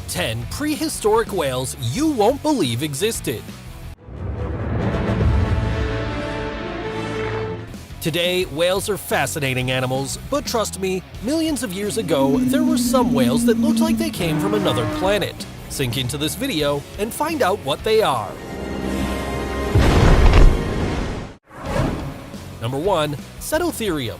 10 prehistoric whales you won't believe existed. Today, whales are fascinating animals, but trust me, millions of years ago, there were some whales that looked like they came from another planet. Sink into this video and find out what they are. Number 1. Cetotherium.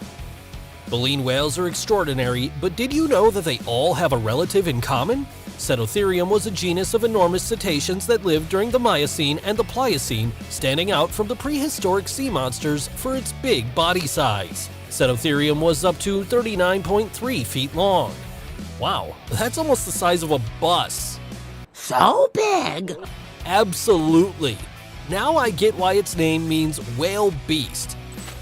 Baleen whales are extraordinary, but did you know that they all have a relative in common? Cetotherium was a genus of enormous cetaceans that lived during the Miocene and the Pliocene, standing out from the prehistoric sea monsters for its big body size. Cetotherium was up to 39.3 feet long. Wow, that's almost the size of a bus. So big! Absolutely. Now I get why its name means whale beast.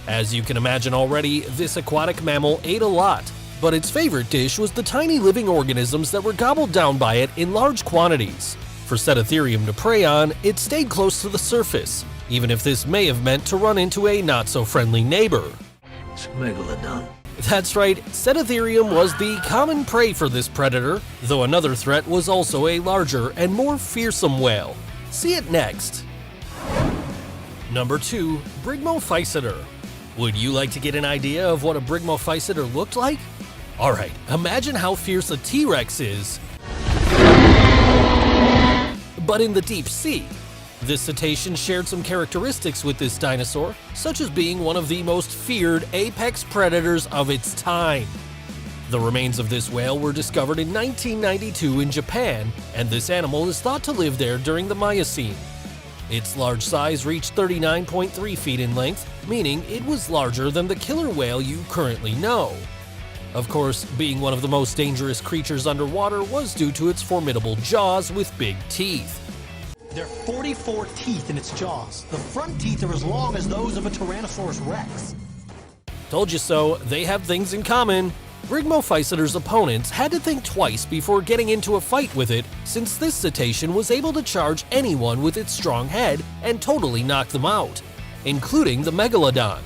As you can imagine already, this aquatic mammal ate a lot, but its favorite dish was the tiny living organisms that were gobbled down by it in large quantities. For Cetotherium to prey on, it stayed close to the surface, even if this may have meant to run into a not-so-friendly neighbor. It's megalodon. That's right, Cetotherium was the common prey for this predator, though another threat was also a larger and more fearsome whale. See it next. Number 2. Brygmophyseter. Would you like to get an idea of what a Brygmophyseter looked like? Alright, imagine how fierce a T.Rex is, but in the deep sea. This cetacean shared some characteristics with this dinosaur, such as being one of the most feared apex predators of its time. The remains of this whale were discovered in 1992 in Japan, and this animal is thought to live there during the Miocene. Its large size reached 39.3 feet in length, meaning it was larger than the killer whale you currently know. Of course, being one of the most dangerous creatures underwater was due to its formidable jaws with big teeth. There are 44 teeth in its jaws. The front teeth are as long as those of a Tyrannosaurus Rex. Told you so, they have things in common. Brygmophyseter's opponents had to think twice before getting into a fight with it, since this cetacean was able to charge anyone with its strong head and totally knock them out, including the megalodon.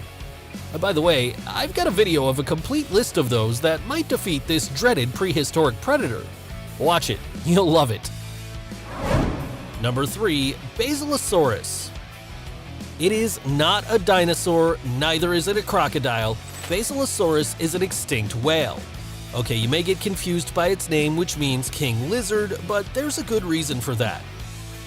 By the way, I've got a video of a complete list of those that might defeat this dreaded prehistoric predator. Watch it, you'll love it. Number 3. Basilosaurus. It is not a dinosaur, neither is it a crocodile. Basilosaurus is an extinct whale. Okay, you may get confused by its name, which means king lizard, but there's a good reason for that.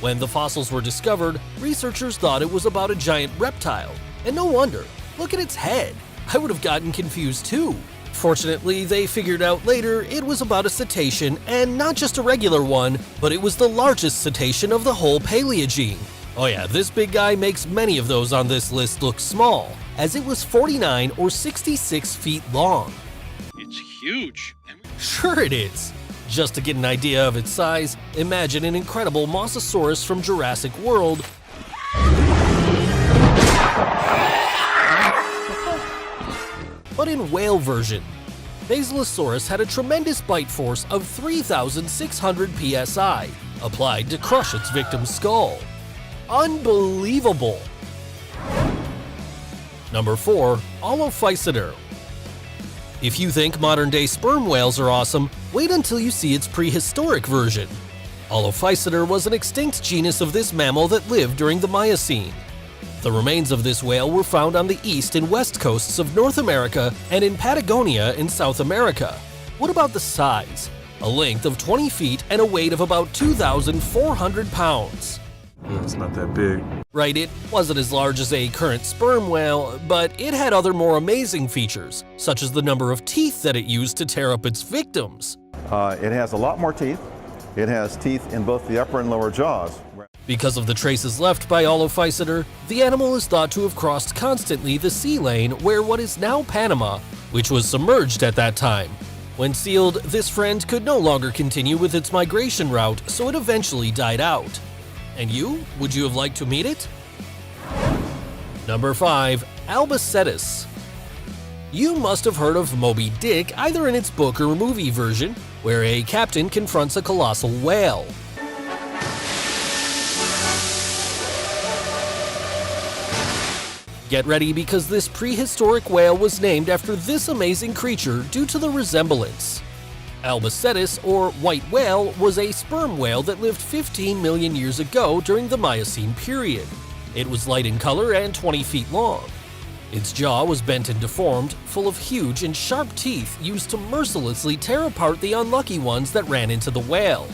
When the fossils were discovered, researchers thought it was about a giant reptile. And no wonder, look at its head. I would have gotten confused too. Fortunately, they figured out later it was about a cetacean, and not just a regular one, but it was the largest cetacean of the whole Paleogene. Oh yeah, this big guy makes many of those on this list look small, as it was 49 or 66 feet long. It's huge. Sure it is. Just to get an idea of its size, imagine an incredible Mosasaurus from Jurassic World, but in whale version. Basilosaurus had a tremendous bite force of 3,600 psi, applied to crush its victim's skull. Unbelievable! Number 4. Aulophyseter. If you think modern-day sperm whales are awesome, wait until you see its prehistoric version. Aulophyseter was an extinct genus of this mammal that lived during the Miocene. The remains of this whale were found on the east and west coasts of North America and in Patagonia in South America. What about the size? A length of 20 feet and a weight of about 2,400 pounds. It's not that big. Right, it wasn't as large as a current sperm whale, but it had other more amazing features, such as the number of teeth that it used to tear up its victims. It has a lot more teeth. It has teeth in both the upper and lower jaws. Because of the traces left by Aulophyseter, the animal is thought to have crossed constantly the sea lane where what is now Panama, which was submerged at that time. When sealed, this friend could no longer continue with its migration route, so it eventually died out. And you? Would you have liked to meet it? Number 5. Aulophyseter. You must have heard of Moby Dick either in its book or movie version, where a captain confronts a colossal whale. Get ready, because this prehistoric whale was named after this amazing creature due to the resemblance. Alopeseter, or white whale, was a sperm whale that lived 15 million years ago during the Miocene period. It was light in color and 20 feet long. Its jaw was bent and deformed, full of huge and sharp teeth used to mercilessly tear apart the unlucky ones that ran into the whale.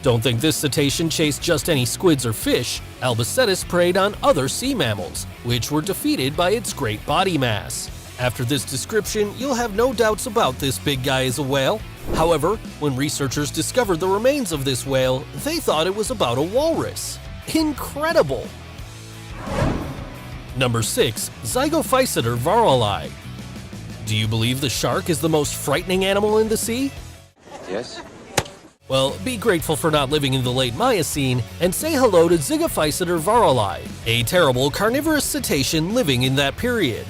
Don't think this cetacean chased just any squids or fish. Alopeseter preyed on other sea mammals, which were defeated by its great body mass. After this description, you'll have no doubts about this big guy is a whale. However, when researchers discovered the remains of this whale, they thought it was about a walrus. Incredible! Number 6. Zygophyseter varolii. Do you believe the shark is the most frightening animal in the sea? Yes. Well, be grateful for not living in the late Miocene and say hello to Zygophyseter varolii, a terrible carnivorous cetacean living in that period.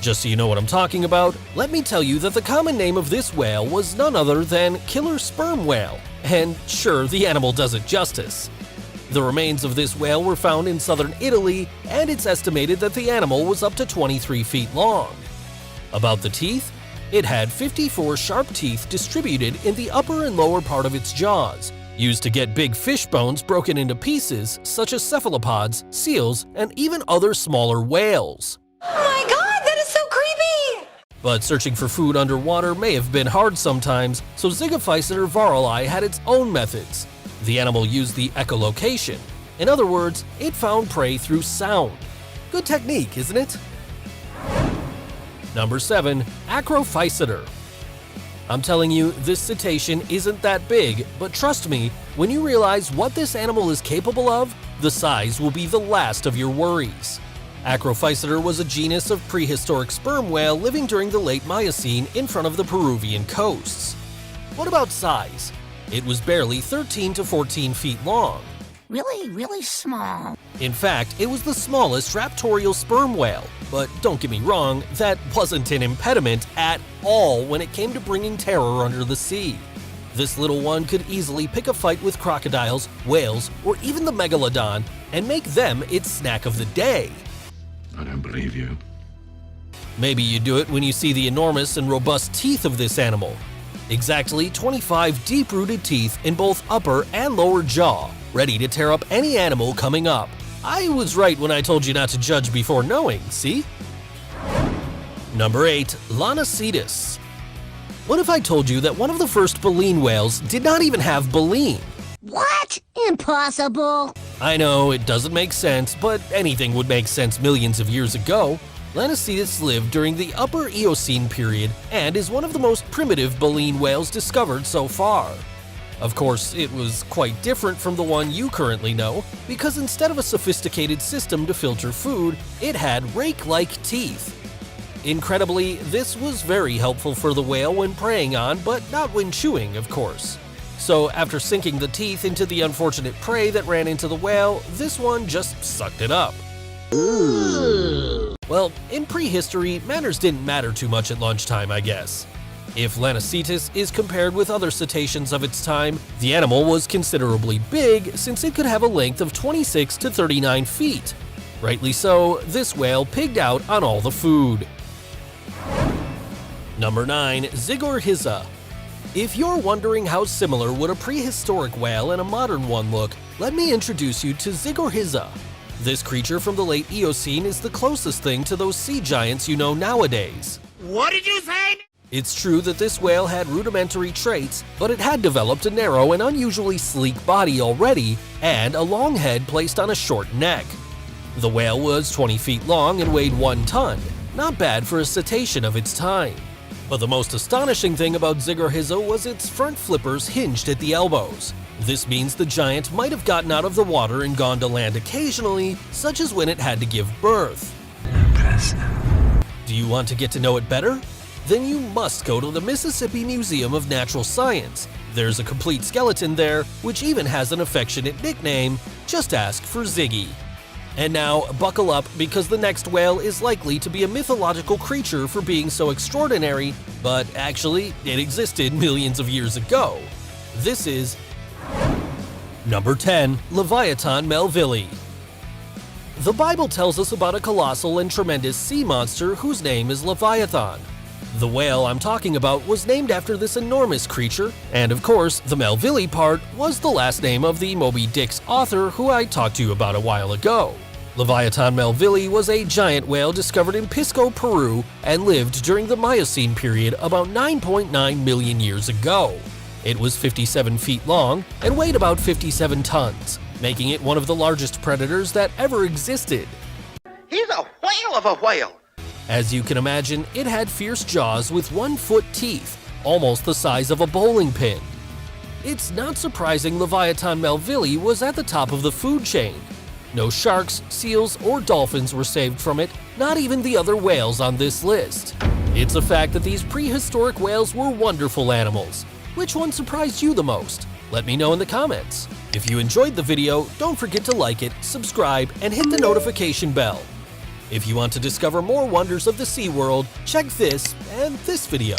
Just so you know what I'm talking about, let me tell you that the common name of this whale was none other than killer sperm whale, and sure, the animal does it justice. The remains of this whale were found in southern Italy, and it's estimated that the animal was up to 23 feet long. About the teeth, it had 54 sharp teeth distributed in the upper and lower part of its jaws, used to get big fish bones broken into pieces such as cephalopods, seals, and even other smaller whales. Oh my god, that is so creepy! But searching for food underwater may have been hard sometimes, so Zygophyseter varolii had its own methods. The animal used the echolocation. In other words, it found prey through sound. Good technique, isn't it? Number 7. Acrophyseter. I'm telling you, this cetacean isn't that big, but trust me, when you realize what this animal is capable of, the size will be the last of your worries. Acrophyseter was a genus of prehistoric sperm whale living during the late Miocene in front of the Peruvian coasts. What about size? It was barely 13 to 14 feet long. Really, really small. In fact, it was the smallest raptorial sperm whale. But don't get me wrong, that wasn't an impediment at all when it came to bringing terror under the sea. This little one could easily pick a fight with crocodiles, whales, or even the megalodon and make them its snack of the day. I don't believe you. Maybe you do it when you see the enormous and robust teeth of this animal. Exactly 25 deep-rooted teeth in both upper and lower jaw, ready to tear up any animal coming up. I was right when I told you not to judge before knowing, see? Number 8. Lanocetus. What if I told you that one of the first baleen whales did not even have baleen? What? Impossible. I know, it doesn't make sense, but anything would make sense millions of years ago. Lanocetus lived during the Upper Eocene period and is one of the most primitive baleen whales discovered so far. Of course, it was quite different from the one you currently know, because instead of a sophisticated system to filter food, it had rake-like teeth. Incredibly, this was very helpful for the whale when preying on, but not when chewing, of course. So after sinking the teeth into the unfortunate prey that ran into the whale, this one just sucked it up. Well, in prehistory, manners didn't matter too much at lunchtime, I guess. If Lanocetus is compared with other cetaceans of its time, the animal was considerably big since it could have a length of 26 to 39 feet. Rightly so, this whale pigged out on all the food. Number 9. Zygorhiza. If you're wondering how similar would a prehistoric whale and a modern one look, let me introduce you to Zygorhiza. This creature from the late Eocene is the closest thing to those sea giants you know nowadays. What did you say? It's true that this whale had rudimentary traits, but it had developed a narrow and unusually sleek body already, and a long head placed on a short neck. The whale was 20 feet long and weighed 1 ton, not bad for a cetacean of its time. But the most astonishing thing about Zygorhiza was its front flippers hinged at the elbows. This means the giant might have gotten out of the water and gone to land occasionally, such as when it had to give birth. Impressive. Do you want to get to know it better? Then you must go to the Mississippi Museum of Natural Science. There's a complete skeleton there, which even has an affectionate nickname. Just ask for Ziggy. And now, buckle up because the next whale is likely to be a mythological creature for being so extraordinary, but actually, it existed millions of years ago. This is Number 10. Leviathan melvilli. The Bible tells us about a colossal and tremendous sea monster whose name is Leviathan. The whale I'm talking about was named after this enormous creature, and of course, the Melville part was the last name of the Moby Dick's author who I talked to you about a while ago. Leviathan melville was a giant whale discovered in Pisco, Peru, and lived during the Miocene period about 9.9 million years ago. It was 57 feet long and weighed about 57 tons, making it one of the largest predators that ever existed. He's a whale of a whale! As you can imagine, it had fierce jaws with 1-foot teeth, almost the size of a bowling pin. It's not surprising Leviathan melville was at the top of the food chain. No sharks, seals, or dolphins were saved from it, not even the other whales on this list. It's a fact that these prehistoric whales were wonderful animals. Which one surprised you the most? Let me know in the comments. If you enjoyed the video, don't forget to like it, subscribe, and hit the notification bell. If you want to discover more wonders of the SeaWorld, check this and this video.